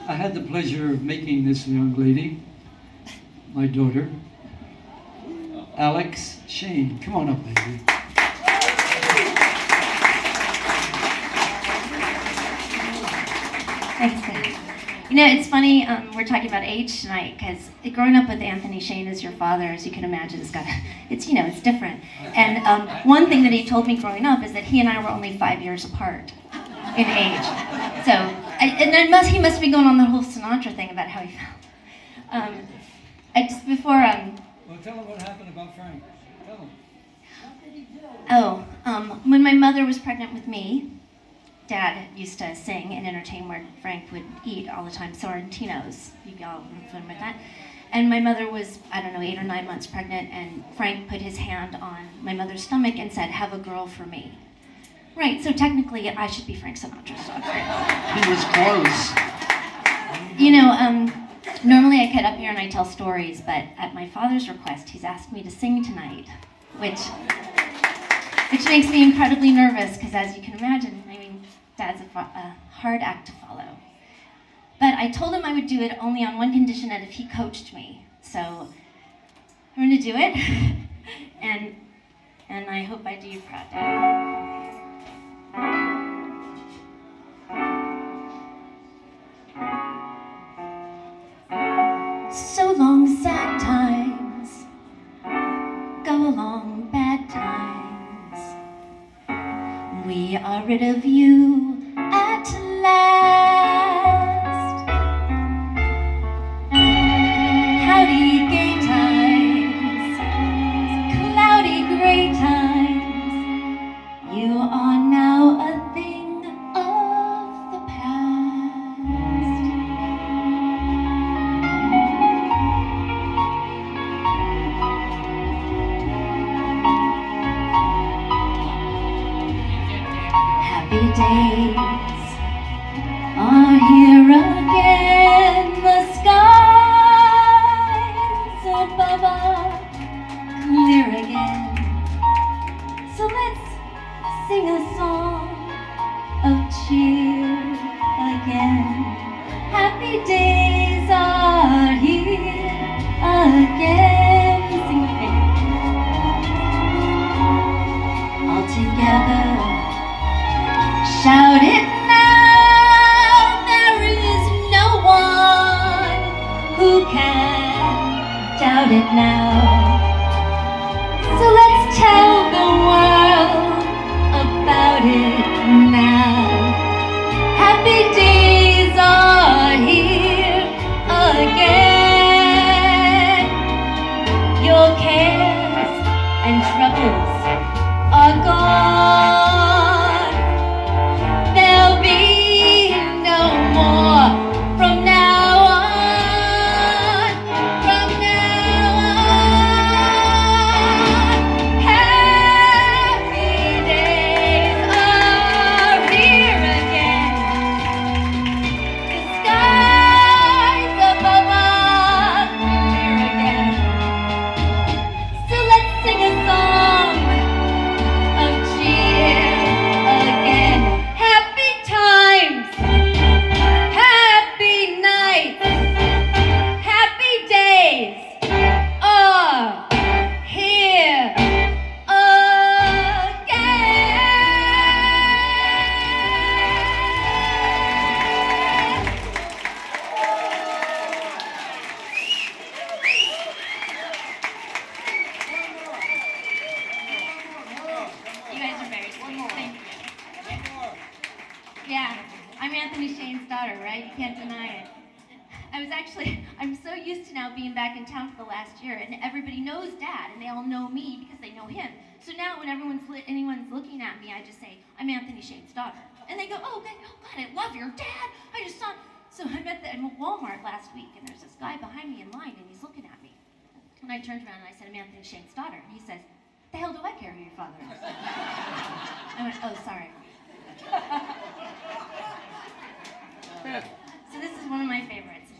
I had the pleasure of making this young lady my daughter, Alex Shane. Come on up, baby. Thanks, Dad. You know, it's funny, we're talking about age tonight, because growing up with Anthony Shane as your father, as you can imagine, it's different. And one thing that he told me growing up is that he and I were only 5 years apart in age. So, he must be going on the whole Sinatra thing about how he felt. Well, tell him what happened about Frank. Tell him. When my mother was pregnant with me, Dad used to sing and entertain where Frank would eat all the time, Sorrentinos. You all familiar with that? And my mother was, 8 or 9 months pregnant, and Frank put his hand on my mother's stomach and said, "Have a girl for me." Right, so technically I should be Frank Sinatra's daughter. He was close. You know, normally I get up here and I tell stories, but at my father's request, he's asked me to sing tonight, which makes me incredibly nervous, because as you can imagine, Dad's a hard act to follow. But I told him I would do it only on one condition, that if he coached me. So I'm going to do it, and I hope I do you proud, Dad. So long, sad times, go along, bad times. We are rid of you at last. Howdy, gay times, cloudy, gray times. You are now a thing of the past. Happy days are here again. The skies above are clear again. So let's sing a song of cheer again. Happy days are here again. Sing with me. All together, shout it now. There is no one who can doubt it now. So let's tell the world about it now. Happy days are here again. Your cares and troubles are gone. There'll be no more from now on. From now on. Happy days are here again. The skies above are clear again. So let's sing a song of cheer again. Happy times, happy nights, happy days are here again. You guys are very sweet. Thank you. Yeah, I'm Anthony Shane's daughter, right? You can't deny it. I'm so used to now being back in town for the last year, and everybody knows Dad, and they all know me because they know him. So now when anyone's looking at me, I just say, I'm Anthony Shane's daughter. And they go, oh, God, I love your dad. I just saw. So I met at Walmart last week, and there's this guy behind me in line, and he's looking at me. And I turned around and I said, I'm Anthony Shane's daughter. And he says, the hell do I care who your father is? I went, oh, sorry. So this is one of my favorites.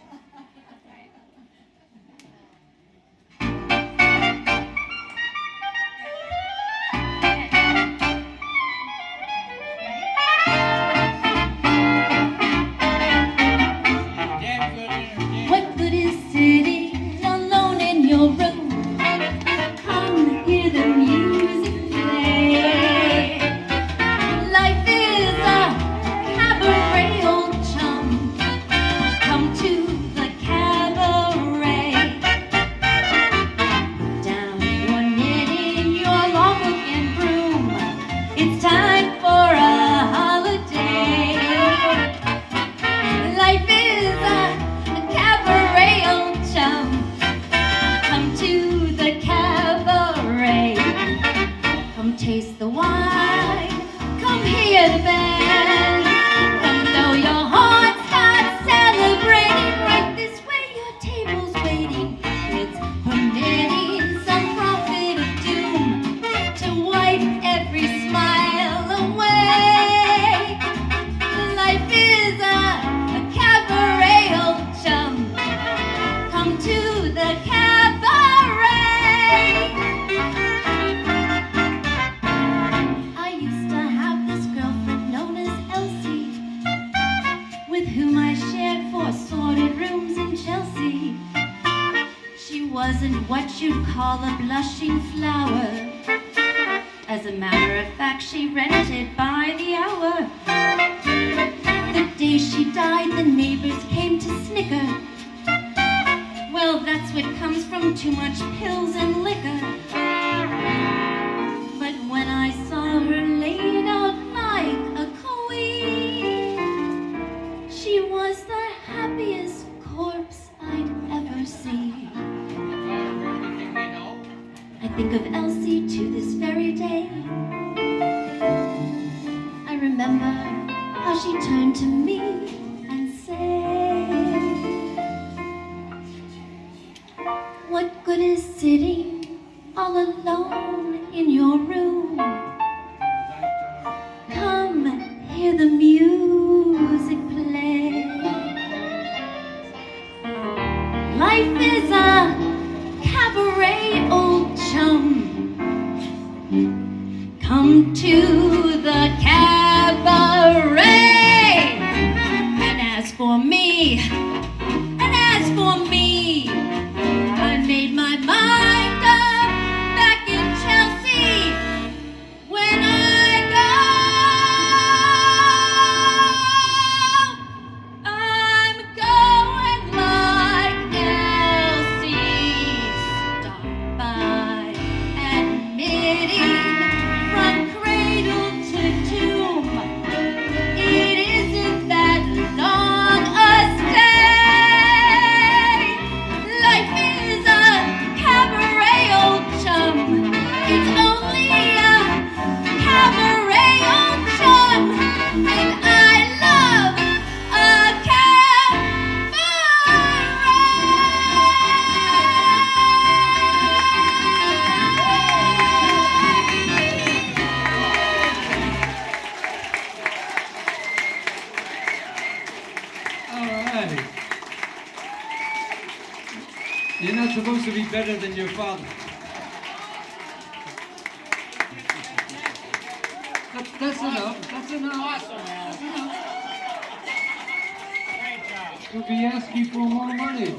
with whom I shared 4 sordid rooms in Chelsea. She wasn't what you'd call a blushing flower. As a matter of fact, she rented by the hour. The day she died, the neighbors came to snicker. Well, that's what comes from too much pills and liquor. But when I saw her laid out like a queen, she was the happiest corpse I'd ever seen. I think of Elsie to this very day. I remember how she turned to me and said, "What good is sitting all alone in your room? Come hear the music play. Life is a cabaret, old chum. Come to the cabaret. And as for me, I made my mind up back in Chelsea. When I go, I'm going like Elsie. Stop by, admitting from cradle to tomb. It isn't that long a stay. Life is a cabaret, old chum. It's only a cabaret, old chum. And I love a All right. You're not supposed to be better than your father. That's enough. That's enough. That's enough. We'll be asking for more money.